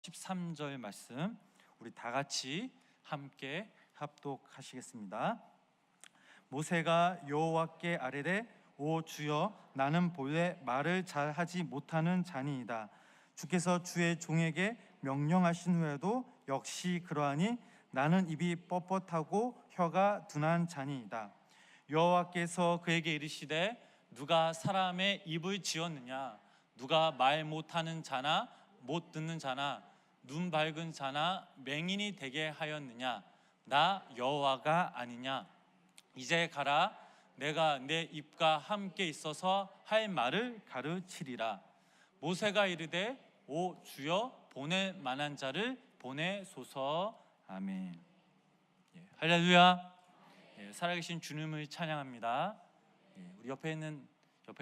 13절 말씀 우리 다 같이 함께 합독하시겠습니다. 모세가 여호와께 아뢰되 오 주여 나는 본래 말을 잘하지 못하는 자니이다. 주께서 주의 종에게 명령하신 후에도 역시 그러하니 나는 입이 뻣뻣하고 혀가 둔한 자니이다. 여호와께서 그에게 이르시되 누가 사람의 입을 지었느냐? 누가 말 못하는 자나 못 듣는 자나 눈 밝은 자나 맹인이 되게 하였느냐? 나 여호와가 아니냐? 이제 가라. 내가 내 입과 함께 있어서 할 말을 가르치리라. 모세가 이르되 오 주여 보낼 만한 자를 보내소서. 아멘. 할렐루야. 살아계신 주님을 찬양합니다. 우리 옆에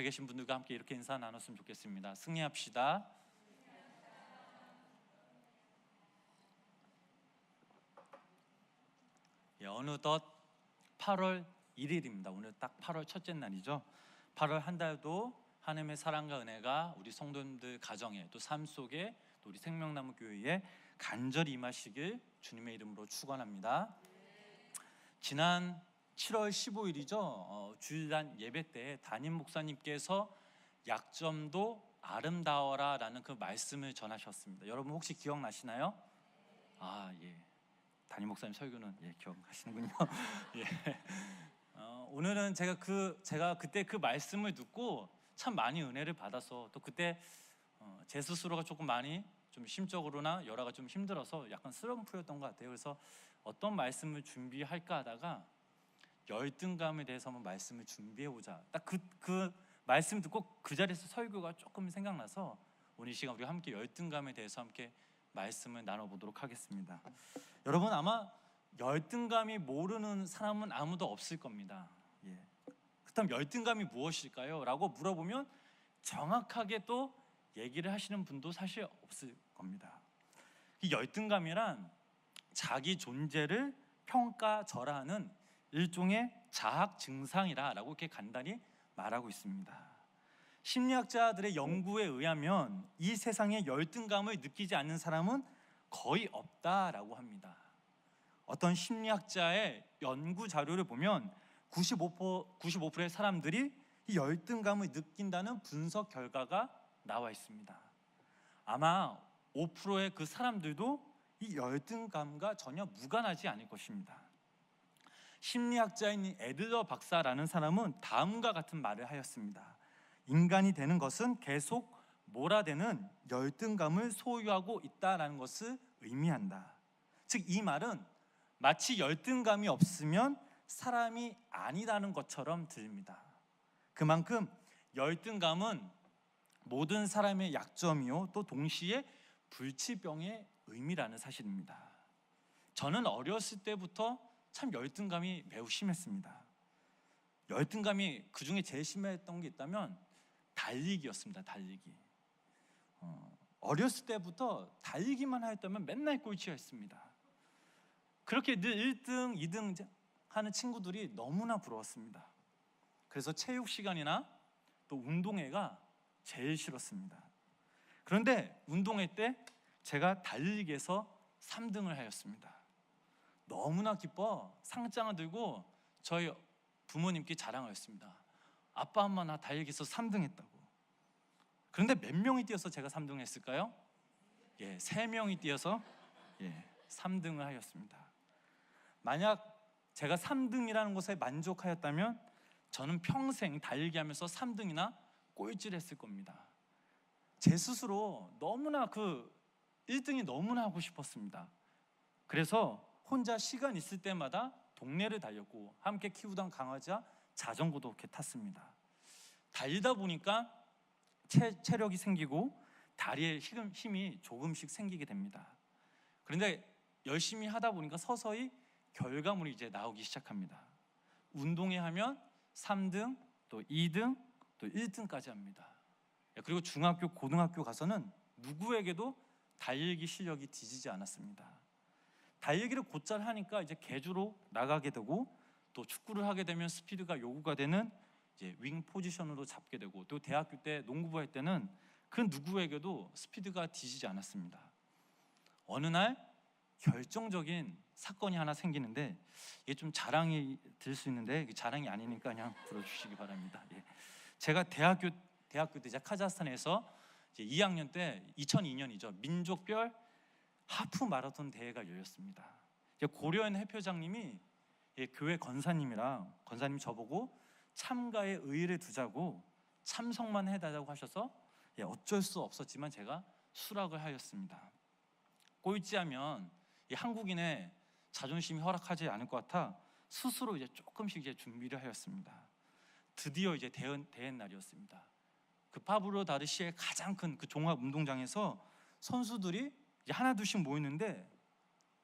계신 분들과 함께 이렇게 인사 나눴으면 좋겠습니다. 승리합시다. 어느덧 8월 1일입니다. 오늘 딱 8월 첫째 날이죠. 8월 한 달도 하나님의 사랑과 은혜가 우리 성도님들 가정에 또 삶 속에 또 우리 생명나무 교회에 간절히 임하시길 주님의 이름으로 축원합니다. 지난 7월 15일이죠. 주일날 예배 때 담임 목사님께서 약점도 아름다워라 라는 그 말씀을 전하셨습니다. 여러분 혹시 기억나시나요? 담임 목사님 설교는 기억하시는군요. 오늘은 제가 그때 그 말씀을 듣고 참 많이 은혜를 받아서 또 그때 제 스스로가 조금 많이 좀 심적으로나 여러가 좀 힘들어서 약간 슬럼프였던 것 같아요. 그래서 어떤 말씀을 준비할까 하다가 열등감에 대해서 한번 말씀을 준비해보자. 딱 그 말씀 듣고 그 자리에서 설교가 조금 생각나서 오늘 이 시간 우리가 함께 열등감에 대해서 함께 말씀을 나눠보도록 하겠습니다. 여러분 아마 열등감이 모르는 사람은 아무도 없을 겁니다. 그렇다면 열등감이 무엇일까요? 라고 물어보면 정확하게 또 얘기를 하시는 분도 사실 없을 겁니다. 이 열등감이란 자기 존재를 평가절하하는 일종의 자학 증상이라고 이렇게 간단히 말하고 있습니다. 심리학자들의 연구에 의하면 이 세상에 열등감을 느끼지 않는 사람은 거의 없다라고 합니다. 어떤 심리학자의 연구 자료를 보면 95%의 사람들이 이 열등감을 느낀다는 분석 결과가 나와 있습니다. 아마 5%의 그 사람들도 이 열등감과 전혀 무관하지 않을 것입니다. 심리학자인 애들러 박사라는 사람은 다음과 같은 말을 하였습니다. 인간이 되는 것은 계속 몰아대는 열등감을 소유하고 있다는 것을 의미한다. 즉 이 말은 마치 열등감이 없으면 사람이 아니라는 것처럼 들립니다. 그만큼 열등감은 모든 사람의 약점이요 또 동시에 불치병의 의미라는 사실입니다. 저는 어렸을 때부터 참 열등감이 매우 심했습니다. 열등감이 그중에 제일 심했던 게 있다면 달리기였습니다. 달리기. 어렸을 때부터 달리기만 하였다면 맨날 꼴찌였습니다. 그렇게 늘 1등, 2등 하는 친구들이 너무나 부러웠습니다. 그래서 체육 시간이나 또 운동회가 제일 싫었습니다. 그런데 운동회 때 제가 달리기에서 3등을 하였습니다. 너무나 기뻐 상장을 들고 저희 부모님께 자랑하였습니다. 아빠 엄마 나 달리기에서 3등 했다고. 그런데 몇 명이 뛰어서 제가 3등을 했을까요? 3명이 뛰어서 3등을 하였습니다. 만약 제가 3등이라는 것에 만족하였다면 저는 평생 달리기 하면서 3등이나 꼴찌를 했을 겁니다. 제 스스로 너무나 1등이 너무나 하고 싶었습니다. 그래서 혼자 시간 있을 때마다 동네를 달렸고 함께 키우던 강아지와 자전거도 이렇게 탔습니다. 달리다 보니까 체력이 생기고 다리에 힘이 조금씩 생기게 됩니다. 그런데 열심히 하다 보니까 서서히 결과물이 이제 나오기 시작합니다. 운동회 하면 3등, 또 2등, 또 1등까지 합니다. 그리고 중학교, 고등학교 가서는 누구에게도 달리기 실력이 뒤지지 않았습니다. 달리기를 곧잘 하니까 이제 계주로 나가게 되고 또 축구를 하게 되면 스피드가 요구가 되는 이제 윙 포지션으로 잡게 되고 또 대학교 때 농구부 할 때는 그 누구에게도 스피드가 뒤지지 않았습니다. 어느 날 결정적인 사건이 하나 생기는데, 이게 좀 자랑이 될 수 있는데 자랑이 아니니까 그냥 들어주시기 바랍니다. 제가 대학교 때 이제 카자흐스탄에서 이제 2학년 때 2002년이죠. 민족별 하프 마라톤 대회가 열렸습니다. 고려인 해표장님이 교회 권사님이랑 권사님 저보고 참가에 의의를 두자고 참석만 해달라고 하셔서 어쩔 수 없었지만 제가 수락을 하였습니다. 꼴찌하면 이 한국인의 자존심이 허락하지 않을 것 같아 스스로 이제 조금씩 이제 준비를 하였습니다. 드디어 이제 대회 날이었습니다. 그 파브로 다르시의 가장 큰 그 종합 운동장에서 선수들이 이제 하나 둘씩 모이는데,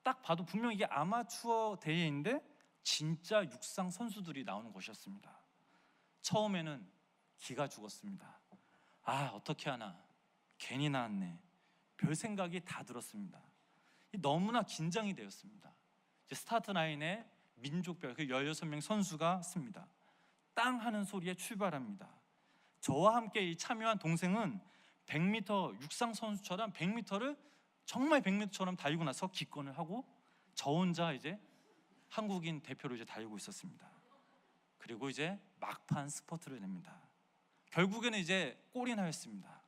딱 봐도 분명 이게 아마추어 대회인데 진짜 육상 선수들이 나오는 곳이었습니다. 처음에는 기가 죽었습니다. 아, 어떻게 하나, 괜히 나왔네, 별 생각이 다 들었습니다. 너무나 긴장이 되었습니다. 이제 스타트 라인에 민족별 그 16명 선수가 씁니다. 땅 하는 소리에 출발합니다. 저와 함께 이 참여한 동생은 100m 육상 선수처럼 100m를 정말 100m처럼 달리고 나서 기권을 하고 저 혼자 이제 한국인 대표로 이제 달리고 있었습니다. 그리고 이제 막판 스퍼트를 냅니다. 결국에는 이제 꼴이 나였습니다.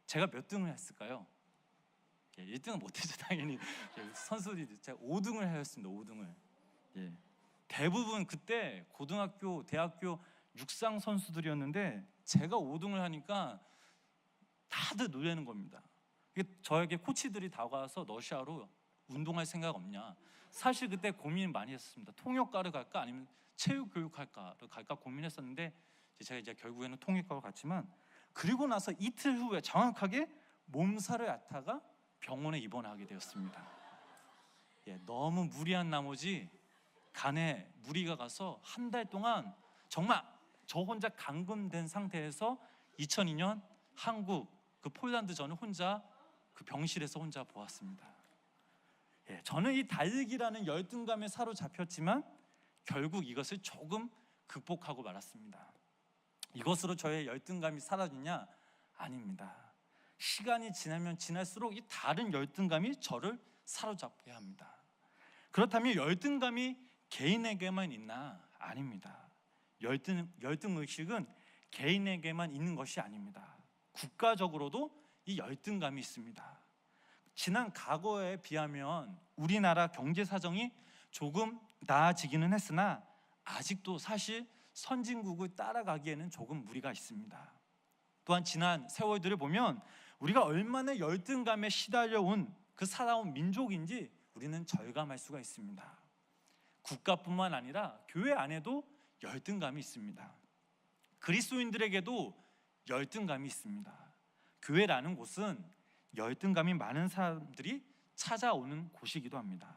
제가 몇 등을 했을까요? 1등은 못했죠, 당연히. 선수들이 제가 5등을 하였습니다. 5등을. 대부분 그때 고등학교, 대학교 육상 선수들이었는데 제가 5등을 하니까 다들 놀라는 겁니다. 저에게 코치들이 다가와서 러시아로 운동할 생각 없냐. 사실 그때 고민 많이 했습니다. 통역과를 갈까 아니면 체육교육할까를 갈까 고민했었는데 제가 이제 결국에는 통역과로 갔지만, 그리고 나서 이틀 후에 정확하게 몸살을 앓다가 병원에 입원하게 되었습니다. 너무 무리한 나머지 간에 무리가 가서 한 달 동안 정말 저 혼자 감금된 상태에서 2002년 한국 그 폴란드전을 혼자 그 병실에서 혼자 보았습니다. 저는 이 달리기라는 열등감에 사로잡혔지만 결국 이것을 조금 극복하고 말았습니다. 이것으로 저의 열등감이 사라지냐? 아닙니다. 시간이 지나면 지날수록 이 다른 열등감이 저를 사로잡게 합니다. 그렇다면 열등감이 개인에게만 있나? 아닙니다. 열등 의식은 개인에게만 있는 것이 아닙니다. 국가적으로도 이 열등감이 있습니다. 지난 과거에 비하면 우리나라 경제 사정이 조금 나아지기는 했으나 아직도 사실 선진국을 따라가기에는 조금 무리가 있습니다. 또한 지난 세월들을 보면 우리가 얼마나 열등감에 시달려온 그 살아온 민족인지 우리는 절감할 수가 있습니다. 국가뿐만 아니라 교회 안에도 열등감이 있습니다. 그리스도인들에게도 열등감이 있습니다. 교회라는 곳은 열등감이 많은 사람들이 찾아오는 곳이기도 합니다.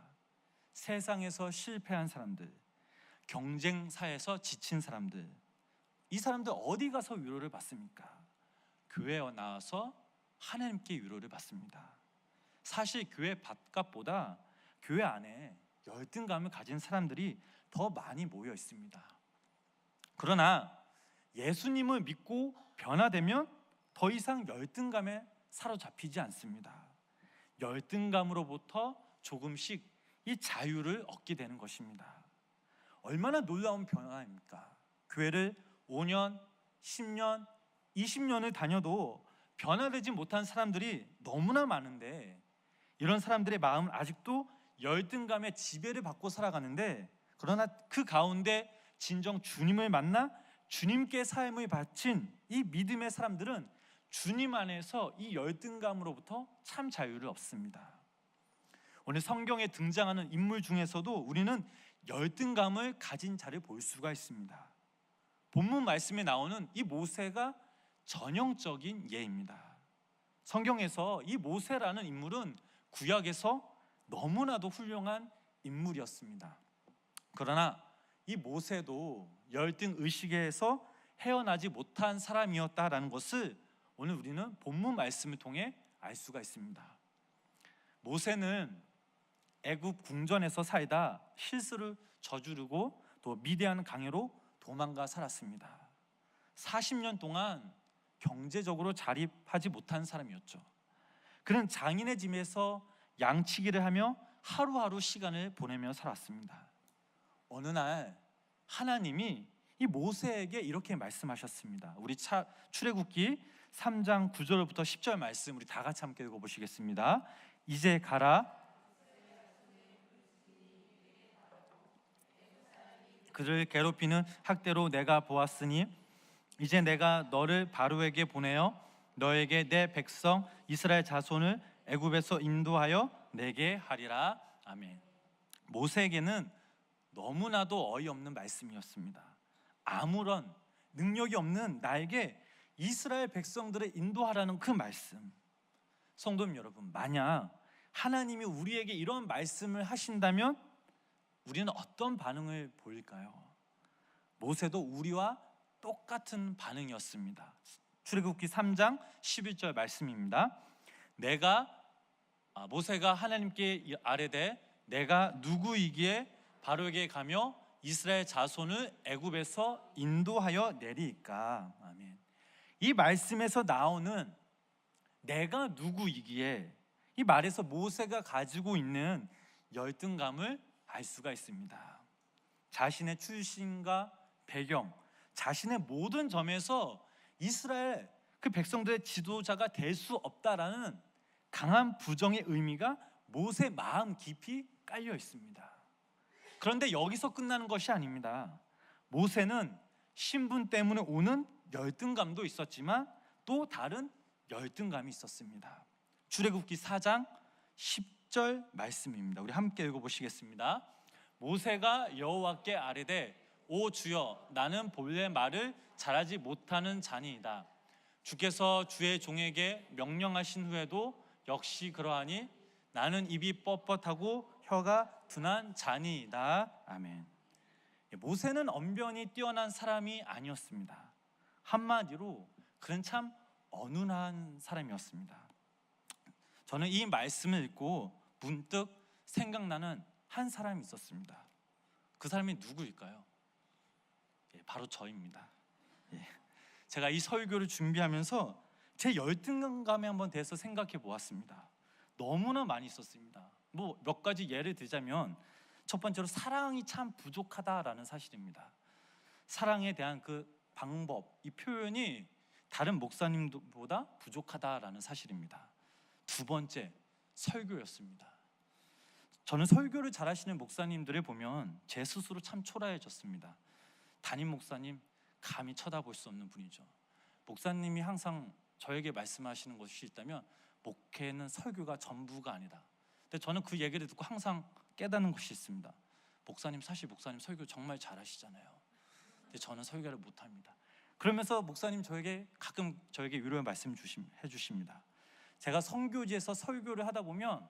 세상에서 실패한 사람들, 경쟁사에서 지친 사람들, 이 사람들 어디 가서 위로를 받습니까? 교회에 나와서 하나님께 위로를 받습니다. 사실 교회 바깥보다 교회 안에 열등감을 가진 사람들이 더 많이 모여 있습니다. 그러나 예수님을 믿고 변화되면 더 이상 열등감에 사로잡히지 않습니다. 열등감으로부터 조금씩 이 자유를 얻게 되는 것입니다. 얼마나 놀라운 변화입니까? 교회를 5년, 10년, 20년을 다녀도 변화되지 못한 사람들이 너무나 많은데, 이런 사람들의 마음은 아직도 열등감의 지배를 받고 살아가는데, 그러나 그 가운데 진정 주님을 만나 주님께 삶을 바친 이 믿음의 사람들은 주님 안에서 이 열등감으로부터 참 자유를 얻습니다. 오늘 성경에 등장하는 인물 중에서도 우리는 열등감을 가진 자를 볼 수가 있습니다. 본문 말씀에 나오는 이 모세가 전형적인 예입니다. 성경에서 이 모세라는 인물은 구약에서 너무나도 훌륭한 인물이었습니다. 그러나 이 모세도 열등 의식에서 헤어나지 못한 사람이었다라는 것을 오늘 우리는 본문 말씀을 통해 알 수가 있습니다. 모세는 애굽 궁전에서 살다 실수를 저지르고 또 미디안 강으로 도망가 살았습니다. 40년 동안 경제적으로 자립하지 못한 사람이었죠. 그는 장인의 집에서 양치기를 하며 하루하루 시간을 보내며 살았습니다. 어느 날 하나님이 이 모세에게 이렇게 말씀하셨습니다. 우리 출애굽기 3장 9절부터 10절 말씀 우리 다 같이 함께 읽어보시겠습니다. 이제 가라, 그를 괴롭히는 학대로 내가 보았으니 이제 내가 너를 바로에게 보내어 너에게 내 백성 이스라엘 자손을 애굽에서 인도하여 내게 하리라. 아멘. 모세에게는 너무나도 어이없는 말씀이었습니다. 아무런 능력이 없는 나에게 이스라엘 백성들을 인도하라는 그 말씀. 성도님 여러분, 만약 하나님이 우리에게 이런 말씀을 하신다면 우리는 어떤 반응을 보일까요? 모세도 우리와 똑같은 반응이었습니다. 출애굽기 3장 11절 말씀입니다. 모세가 하나님께 아뢰되 내가 누구이기에 바로에게 가며 이스라엘 자손을 애굽에서 인도하여 내리까. 아멘. 이 말씀에서 나오는 내가 누구이기에, 이 말에서 모세가 가지고 있는 열등감을 알 수가 있습니다. 자신의 출신과 배경, 자신의 모든 점에서 이스라엘 그 백성들의 지도자가 될 수 없다라는 강한 부정의 의미가 모세 마음 깊이 깔려 있습니다. 그런데 여기서 끝나는 것이 아닙니다. 모세는 신분 때문에 오는 열등감도 있었지만 또 다른 열등감이 있었습니다. 출애굽기 4장 10절 말씀입니다. 우리 함께 읽어보시겠습니다. 모세가 여호와께 아뢰되 오 주여, 나는 본래 말을 잘하지 못하는 자니이다. 주께서 주의 종에게 명령하신 후에도 역시 그러하니 나는 입이 뻣뻣하고 혀가 둔한 자니이다. 아멘. 모세는 언변이 뛰어난 사람이 아니었습니다. 한마디로 그는 참 어눌한 사람이었습니다. 저는 이 말씀을 읽고 문득 생각나는 한 사람이 있었습니다. 그 사람이 누구일까요? 바로 저입니다. 제가 이 설교를 준비하면서 제 열등감에 한번 대해서 생각해 보았습니다. 너무나 많이 있었습니다. 몇 가지 예를 들자면, 첫 번째로 사랑이 참 부족하다라는 사실입니다. 사랑에 대한 그 방법, 이 표현이 다른 목사님보다 부족하다라는 사실입니다. 두 번째, 설교였습니다. 저는 설교를 잘하시는 목사님들을 보면 제 스스로 참 초라해졌습니다. 담임 목사님 감히 쳐다볼 수 없는 분이죠. 목사님이 항상 저에게 말씀하시는 것이 있다면 목회는 설교가 전부가 아니다. 근데 저는 그 얘기를 듣고 항상 깨닫는 것이 있습니다. 사실 목사님 설교 정말 잘하시잖아요. 근데 저는 설교를 못합니다. 그러면서 목사님 가끔 저에게 위로의 말씀 해주십니다. 제가 선교지에서 설교를 하다 보면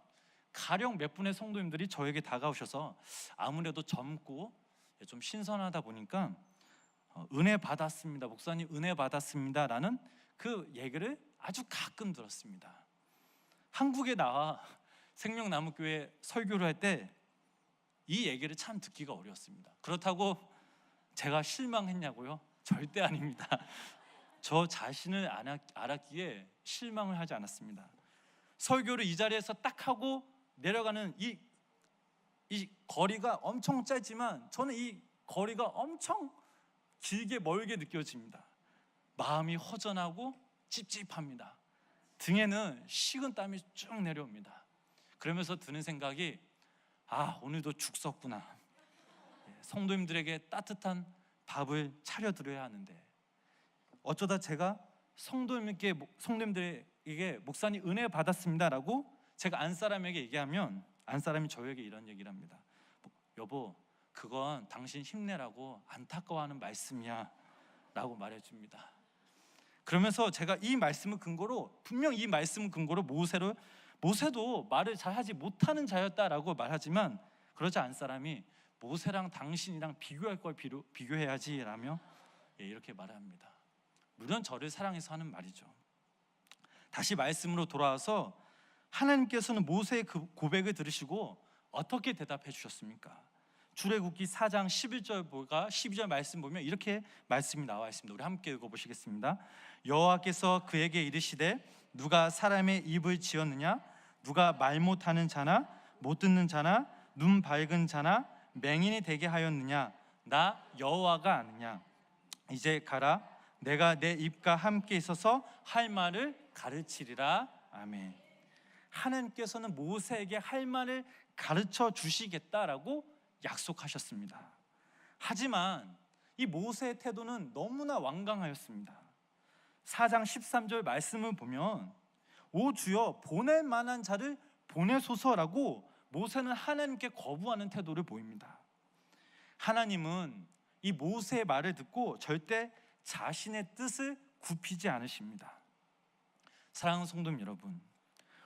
가령 몇 분의 성도님들이 저에게 다가오셔서 아무래도 젊고 좀 신선하다 보니까 은혜 받았습니다, 목사님 은혜 받았습니다 라는 그 얘기를 아주 가끔 들었습니다. 한국에 나와 생명나무교회 설교를 할 때 이 얘기를 참 듣기가 어려웠습니다. 그렇다고 제가 실망했냐고요? 절대 아닙니다. 저 자신을 알았기에 실망을 하지 않았습니다. 설교를 이 자리에서 딱 하고 내려가는 이 거리가 엄청 짧지만 저는 이 거리가 엄청 길게 멀게 느껴집니다. 마음이 허전하고 찝찝합니다. 등에는 식은 땀이 쭉 내려옵니다. 그러면서 드는 생각이 오늘도 죽 썼구나. 성도님들에게 따뜻한 밥을 차려드려야 하는데 어쩌다 제가 성도님들에게 목사님 은혜 받았습니다라고 제가 안 사람에게 얘기하면 안 사람이 저에게 이런 얘기를 합니다. 여보, 그건 당신 힘내라고 안타까워하는 말씀이야 라고 말해줍니다. 그러면서 제가 이 말씀을 근거로, 분명 이 말씀을 근거로 모세도 말을 잘하지 못하는 자였다라고 말하지만 그러지 않은 사람이 모세랑 당신이랑 비교할 걸 비교해야지 라며 이렇게 말합니다. 물론 저를 사랑해서 하는 말이죠. 다시 말씀으로 돌아와서 하나님께서는 모세의 그 고백을 들으시고 어떻게 대답해 주셨습니까? 출애굽기 4장 12절 말씀 보면 이렇게 말씀이 나와 있습니다. 우리 함께 읽어보시겠습니다. 여호와께서 그에게 이르시되 누가 사람의 입을 지었느냐? 누가 말 못하는 자나 못 듣는 자나 눈 밝은 자나 맹인이 되게 하였느냐? 나 여호와가 아느냐? 이제 가라. 내가 내 입과 함께 있어서 할 말을 가르치리라. 아멘. 하나님께서는 모세에게 할 말을 가르쳐 주시겠다라고 약속하셨습니다. 하지만 이 모세의 태도는 너무나 완강하였습니다. 4장 13절 말씀을 보면 오 주여 보낼 만한 자를 보내소서라고 모세는 하나님께 거부하는 태도를 보입니다. 하나님은 이 모세의 말을 듣고 절대 자신의 뜻을 굽히지 않으십니다. 사랑하는 성도 여러분,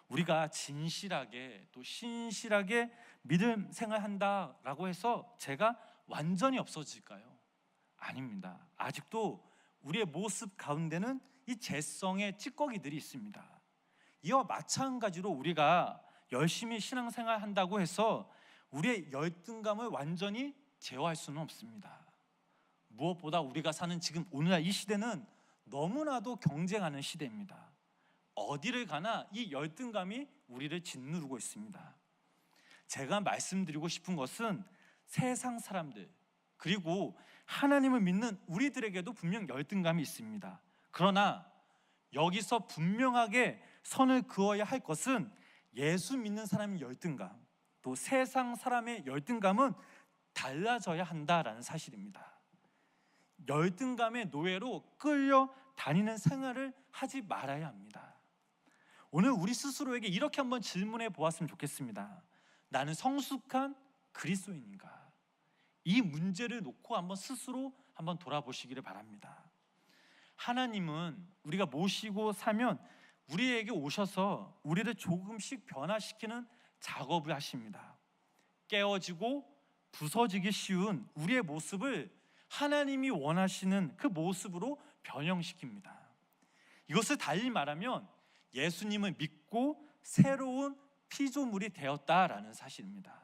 우리가 진실하게 또 신실하게 믿음 생활한다라고 해서 제가 완전히 없어질까요? 아닙니다. 아직도 우리의 모습 가운데는 이 죄성의 찌꺼기들이 있습니다. 이와 마찬가지로 우리가 열심히 신앙생활 한다고 해서 우리의 열등감을 완전히 제어할 수는 없습니다. 무엇보다 우리가 사는 지금 오늘날 이 시대는 너무나도 경쟁하는 시대입니다. 어디를 가나 이 열등감이 우리를 짓누르고 있습니다. 제가 말씀드리고 싶은 것은 세상 사람들 그리고 하나님을 믿는 우리들에게도 분명 열등감이 있습니다. 그러나 여기서 분명하게 선을 그어야 할 것은 예수 믿는 사람의 열등감, 또 세상 사람의 열등감은 달라져야 한다라는 사실입니다. 열등감의 노예로 끌려 다니는 생활을 하지 말아야 합니다. 오늘 우리 스스로에게 이렇게 한번 질문해 보았으면 좋겠습니다. 나는 성숙한 그리스도인인가? 이 문제를 놓고 한번 스스로 한번 돌아보시기를 바랍니다. 하나님은 우리가 모시고 사면 우리에게 오셔서 우리를 조금씩 변화시키는 작업을 하십니다. 깨어지고 부서지기 쉬운 우리의 모습을 하나님이 원하시는 그 모습으로 변형시킵니다. 이것을 달리 말하면 예수님을 믿고 새로운 피조물이 되었다라는 사실입니다.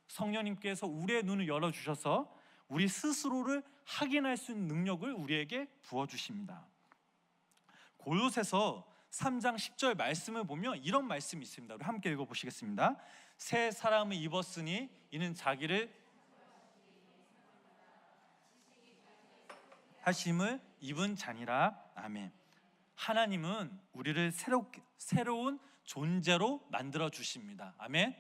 성령님께서 우리의 눈을 열어주셔서 우리 스스로를 확인할 수 있는 능력을 우리에게 부어주십니다. 골로새서 3장 10절 말씀을 보면 이런 말씀이 있습니다. 우리 함께 읽어보시겠습니다. 새 사람을 입었으니 이는 자기를 하심을 입은 자니라. 아멘. 하나님은 우리를 새로운 존재로 만들어 주십니다. 아멘.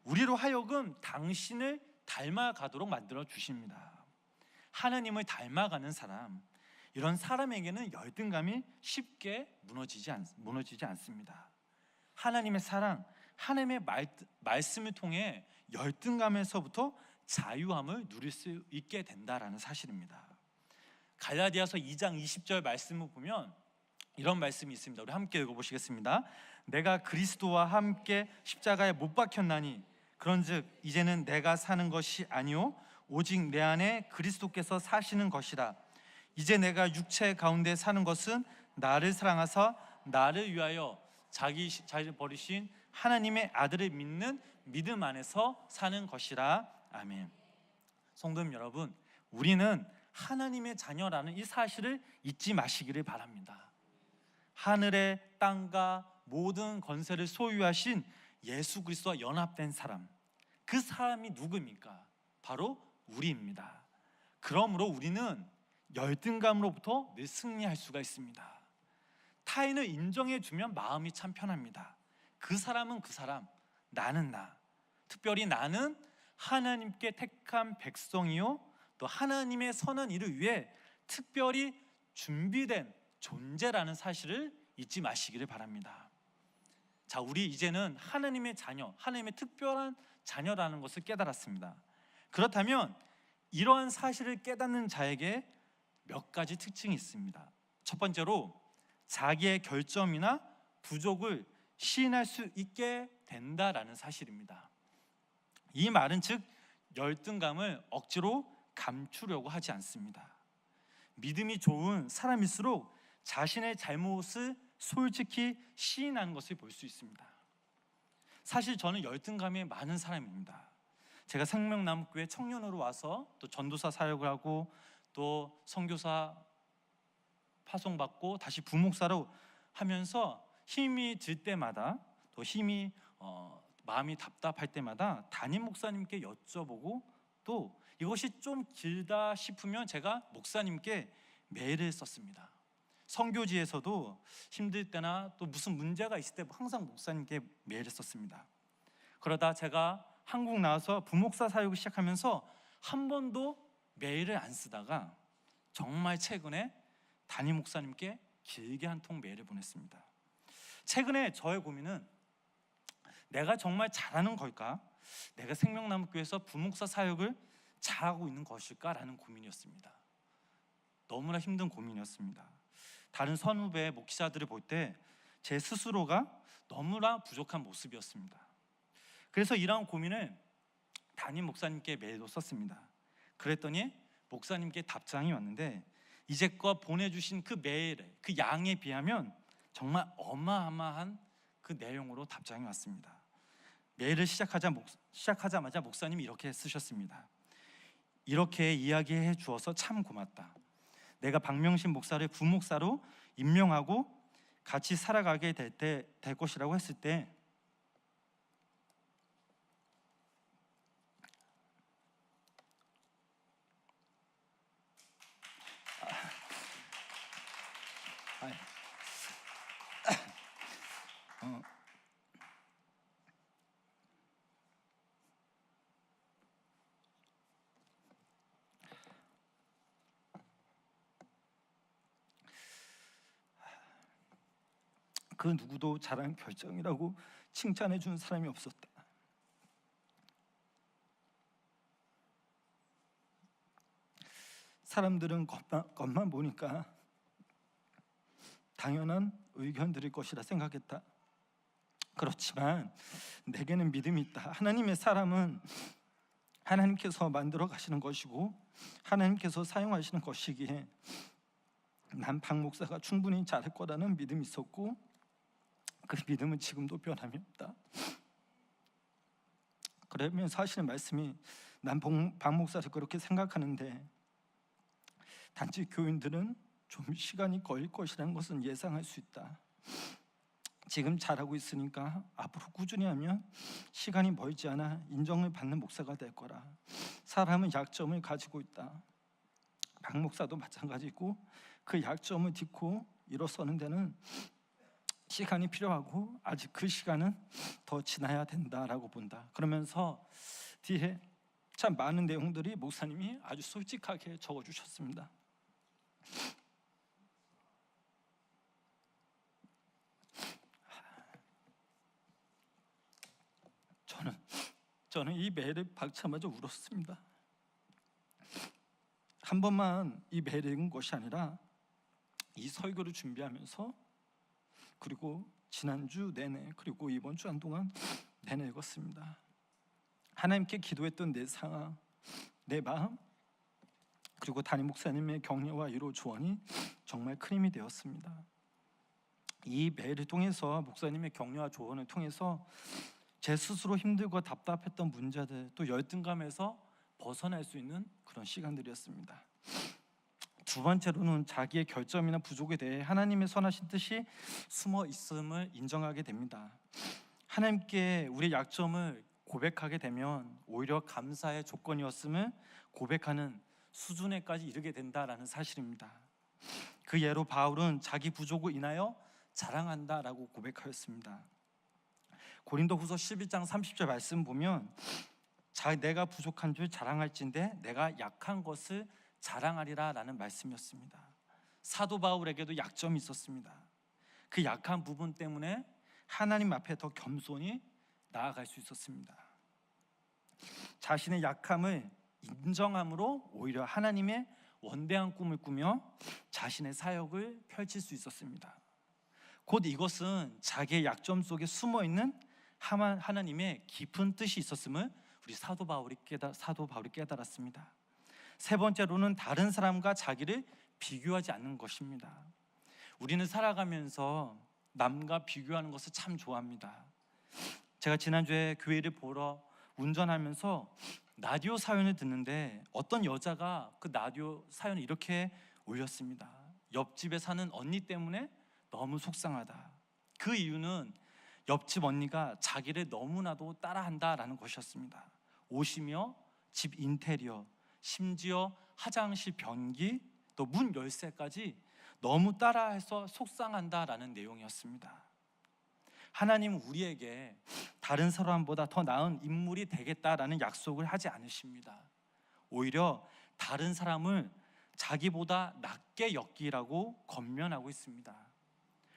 우리로 하여금 당신을 닮아가도록 만들어 주십니다. 하나님을 닮아가는 사람, 이런 사람에게는 열등감이 쉽게 무너지지 않습니다. 하나님의 사랑, 하나님의 말씀을 통해 열등감에서부터 자유함을 누릴 수 있게 된다라는 사실입니다. 갈라디아서 2장 20절 말씀을 보면 이런 말씀이 있습니다. 우리 함께 읽어보시겠습니다. 내가 그리스도와 함께 십자가에 못 박혔나니 그런즉 이제는 내가 사는 것이 아니요 오직 내 안에 그리스도께서 사시는 것이라. 이제 내가 육체 가운데 사는 것은 나를 사랑하사 나를 위하여 자기를 버리신 하나님의 아들을 믿는 믿음 안에서 사는 것이라. 아멘. 성도 여러분, 우리는 하나님의 자녀라는 이 사실을 잊지 마시기를 바랍니다. 하늘의 땅과 모든 권세를 소유하신 예수 그리스도와 연합된 사람, 그 사람이 누구입니까? 바로 우리입니다. 그러므로 우리는 열등감으로부터 늘 승리할 수가 있습니다. 타인을 인정해주면 마음이 참 편합니다. 그 사람은 그 사람, 나는 나. 특별히 나는 하나님께 택한 백성이요 또 하나님의 선한 일을 위해 특별히 준비된 존재라는 사실을 잊지 마시기를 바랍니다. 자, 우리 이제는 하나님의 자녀, 하나님의 특별한 자녀라는 것을 깨달았습니다. 그렇다면 이러한 사실을 깨닫는 자에게 몇 가지 특징이 있습니다. 첫 번째로 자기의 결점이나 부족을 시인할 수 있게 된다라는 사실입니다. 이 말은 즉 열등감을 억지로 감추려고 하지 않습니다. 믿음이 좋은 사람일수록 자신의 잘못을 솔직히 시인하는 것을 볼 수 있습니다. 사실 저는 열등감이 많은 사람입니다. 제가 생명나무교회 청년으로 와서 또 전도사 사역을 하고 또 선교사 파송받고 다시 부목사로 하면서 힘이 들 때마다 또 또 힘이 마음이 답답할 때마다 담임 목사님께 여쭤보고, 또 이것이 좀 길다 싶으면 제가 목사님께 메일을 썼습니다. 선교지에서도 힘들 때나 또 무슨 문제가 있을 때 항상 목사님께 메일을 썼습니다. 그러다 제가 한국 나와서 부목사 사역을 시작하면서 한 번도 메일을 안 쓰다가 정말 최근에 담임 목사님께 길게 한 통 메일을 보냈습니다. 최근에 저의 고민은 내가 정말 잘하는 걸까? 내가 생명나무교회에서 부목사 사역을 잘하고 있는 것일까라는 고민이었습니다. 너무나 힘든 고민이었습니다. 다른 선후배 목회자들을 볼 때 제 스스로가 너무나 부족한 모습이었습니다. 그래서 이러한 고민을 담임 목사님께 메일로 썼습니다. 그랬더니 목사님께 답장이 왔는데 이제껏 보내주신 그 메일의 그 양에 비하면 정말 어마어마한 그 내용으로 답장이 왔습니다. 메일을 시작하자마자 목사님이 이렇게 쓰셨습니다. 이렇게 이야기해 주어서 참 고맙다. 내가 박명신 목사를 부목사로 임명하고 같이 살아가게 될 것이라고 했을 때 그 누구도 잘한 결정이라고 칭찬해 준 사람이 없었다. 사람들은 겉만 보니까 당연한 의견들일 것이라 생각했다. 그렇지만 내게는 믿음이 있다. 하나님의 사람은 하나님께서 만들어 가시는 것이고 하나님께서 사용하시는 것이기에 난 박 목사가 충분히 잘할 거라는 믿음이 있었고 그 믿음은 지금도 변함이 없다. 그러면 사실은 말씀이 난 박 목사를 그렇게 생각하는데 단지 교인들은 좀 시간이 걸릴 것이라는 것은 예상할 수 있다. 지금 잘하고 있으니까 앞으로 꾸준히 하면 시간이 멀지 않아 인정을 받는 목사가 될 거라. 사람은 약점을 가지고 있다. 박 목사도 마찬가지고 그 약점을 딛고 일어서는 데는 시간이 필요하고 아직 그 시간은 더 지나야 된다라고 본다. 그러면서 뒤에 참 많은 내용들이 목사님이 아주 솔직하게 적어주셨습니다. 저는 이 메일을 박차마자 울었습니다. 한 번만 이 메일을 읽은 것이 아니라 이 설교를 준비하면서 그리고 지난주 내내 그리고 이번 주 한동안 내내 읽었습니다. 하나님께 기도했던 내 상황, 내 마음, 그리고 담임 목사님의 격려와 위로 조언이 정말 큰 힘이 되었습니다. 이 메일을 통해서 목사님의 격려와 조언을 통해서 제 스스로 힘들고 답답했던 문제들 또 열등감에서 벗어날 수 있는 그런 시간들이었습니다. 두 번째로는 자기의 결점이나 부족에 대해 하나님의 선하신 뜻이 숨어 있음을 인정하게 됩니다. 하나님께 우리의 약점을 고백하게 되면 오히려 감사의 조건이었음을 고백하는 수준에까지 이르게 된다라는 사실입니다. 그 예로 바울은 자기 부족을 인하여 자랑한다라고 고백하였습니다. 고린도후서 11장 30절 말씀 보면 내가 부족한 줄 자랑할진대 내가 약한 것을 자랑하리라 라는 말씀이었습니다. 사도 바울에게도 약점이 있었습니다. 그 약한 부분 때문에 하나님 앞에 더 겸손히 나아갈 수 있었습니다. 자신의 약함을 인정함으로 오히려 하나님의 원대한 꿈을 꾸며 자신의 사역을 펼칠 수 있었습니다. 곧 이것은 자기의 약점 속에 숨어있는 하나님의 깊은 뜻이 있었음을 우리 사도 바울이 깨달았습니다. 세 번째로는 다른 사람과 자기를 비교하지 않는 것입니다. 우리는 살아가면서 남과 비교하는 것을 참 좋아합니다. 제가 지난주에 교회를 보러 운전하면서 라디오 사연을 듣는데 어떤 여자가 그 라디오 사연을 이렇게 올렸습니다. 옆집에 사는 언니 때문에 너무 속상하다. 그 이유는 옆집 언니가 자기를 너무나도 따라한다라는 것이었습니다. 옷이며 집 인테리어, 심지어 화장실 변기, 또 문 열쇠까지 너무 따라해서 속상한다라는 내용이었습니다. 하나님은 우리에게 다른 사람보다 더 나은 인물이 되겠다라는 약속을 하지 않으십니다. 오히려 다른 사람을 자기보다 낮게 여기라고 권면하고 있습니다.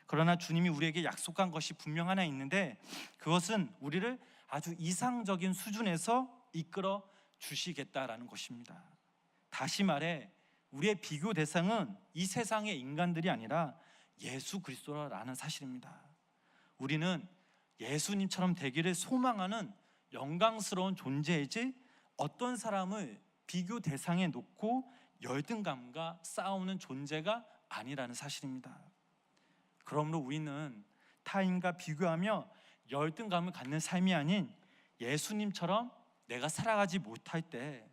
그러나 주님이 우리에게 약속한 것이 분명 하나 있는데, 그것은 우리를 아주 이상적인 수준에서 이끌어 주시겠다라는 것입니다. 다시 말해 우리의 비교 대상은 이 세상의 인간들이 아니라 예수 그리스도라는 사실입니다. 우리는 예수님처럼 되기를 소망하는 영광스러운 존재이지 어떤 사람을 비교 대상에 놓고 열등감과 싸우는 존재가 아니라는 사실입니다. 그러므로 우리는 타인과 비교하며 열등감을 갖는 삶이 아닌 예수님처럼 내가 살아가지 못할 때,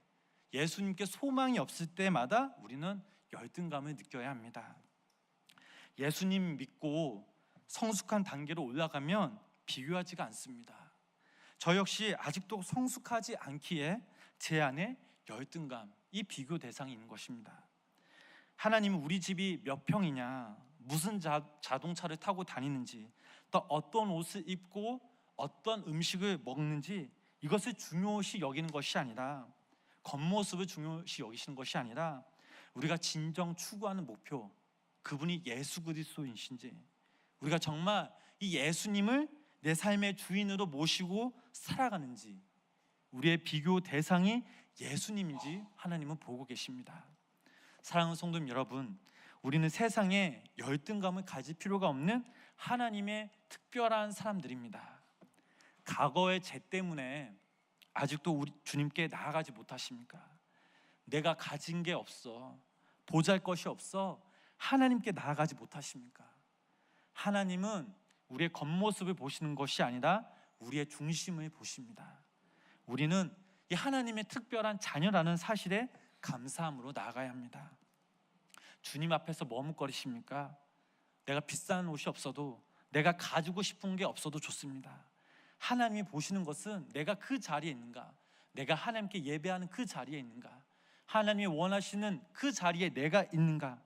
예수님께 소망이 없을 때마다 우리는 열등감을 느껴야 합니다. 예수님 믿고 성숙한 단계로 올라가면 비교하지가 않습니다. 저 역시 아직도 성숙하지 않기에 제 안에 열등감, 이 비교 대상이 있는 것입니다. 하나님은 우리 집이 몇 평이냐, 무슨 자동차를 타고 다니는지, 또 어떤 옷을 입고 어떤 음식을 먹는지, 이것을 중요시 여기는 것이 아니라, 겉모습을 중요시 여기시는 것이 아니라 우리가 진정 추구하는 목표, 그분이 예수 그리스도이신지, 우리가 정말 이 예수님을 내 삶의 주인으로 모시고 살아가는지, 우리의 비교 대상이 예수님인지 하나님은 보고 계십니다. 사랑하는 성도님 여러분, 우리는 세상에 열등감을 가질 필요가 없는 하나님의 특별한 사람들입니다. 과거의 죄 때문에 아직도 우리 주님께 나아가지 못하십니까? 내가 가진 게 없어, 보잘것이 없어, 하나님께 나아가지 못하십니까? 하나님은 우리의 겉모습을 보시는 것이 아니라 우리의 중심을 보십니다. 우리는 이 하나님의 특별한 자녀라는 사실에 감사함으로 나아가야 합니다. 주님 앞에서 머뭇거리십니까? 내가 비싼 옷이 없어도, 내가 가지고 싶은 게 없어도 좋습니다. 하나님이 보시는 것은 내가 그 자리에 있는가, 내가 하나님께 예배하는 그 자리에 있는가, 하나님이 원하시는 그 자리에 내가 있는가,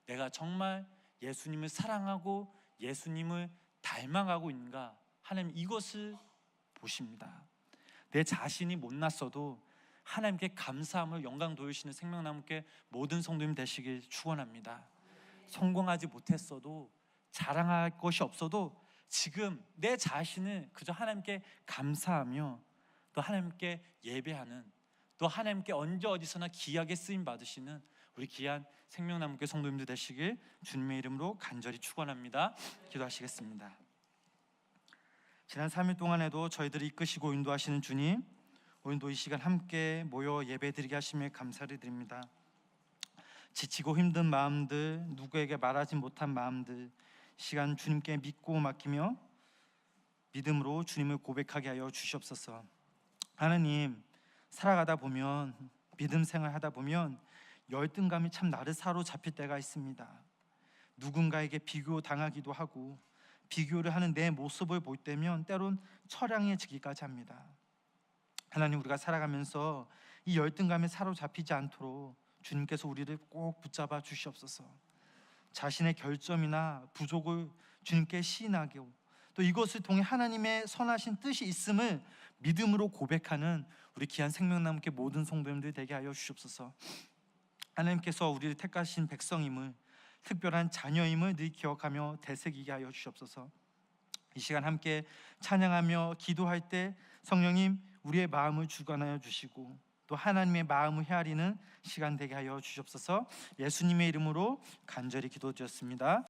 내가 정말 예수님을 사랑하고 예수님을 닮아가고 있는가, 하나님 이것을 보십니다. 내 자신이 못났어도 하나님께 감사함으로 영광 돌리시는 생명나무께 모든 성도님 되시길 축원합니다. 성공하지 못했어도, 자랑할 것이 없어도 지금 내 자신을 그저 하나님께 감사하며 또 하나님께 예배하는, 또 하나님께 언제 어디서나 귀하게 쓰임 받으시는 우리 귀한 생명나무께 성도님들 되시길 주님의 이름으로 간절히 축원합니다. 기도하시겠습니다. 지난 3일 동안에도 저희들을 이끄시고 인도하시는 주님, 오늘도 이 시간 함께 모여 예배드리게 하심에 감사를 드립니다. 지치고 힘든 마음들, 누구에게 말하지 못한 마음들, 시간 주님께 믿고 맡기며 믿음으로 주님을 고백하게 하여 주시옵소서. 하나님, 살아가다 보면, 믿음 생활하다 보면 열등감이 참 나를 사로잡힐 때가 있습니다. 누군가에게 비교당하기도 하고, 비교를 하는 내 모습을 볼 때면 때론 처량해지기까지 합니다. 하나님, 우리가 살아가면서 이 열등감에 사로잡히지 않도록 주님께서 우리를 꼭 붙잡아 주시옵소서. 자신의 결점이나 부족을 주님께 시인하게, 또 이것을 통해 하나님의 선하신 뜻이 있음을 믿음으로 고백하는 우리 귀한 생명나무께 모든 성도님들 되게 하여 주시옵소서. 하나님께서 우리를 택하신 백성임을, 특별한 자녀임을 늘 기억하며 되새기게 하여 주시옵소서. 이 시간 함께 찬양하며 기도할 때 성령님 우리의 마음을 주관하여 주시고 또 하나님의 마음을 헤아리는 시간 되게 하여 주시옵소서. 예수님의 이름으로 간절히 기도드렸습니다.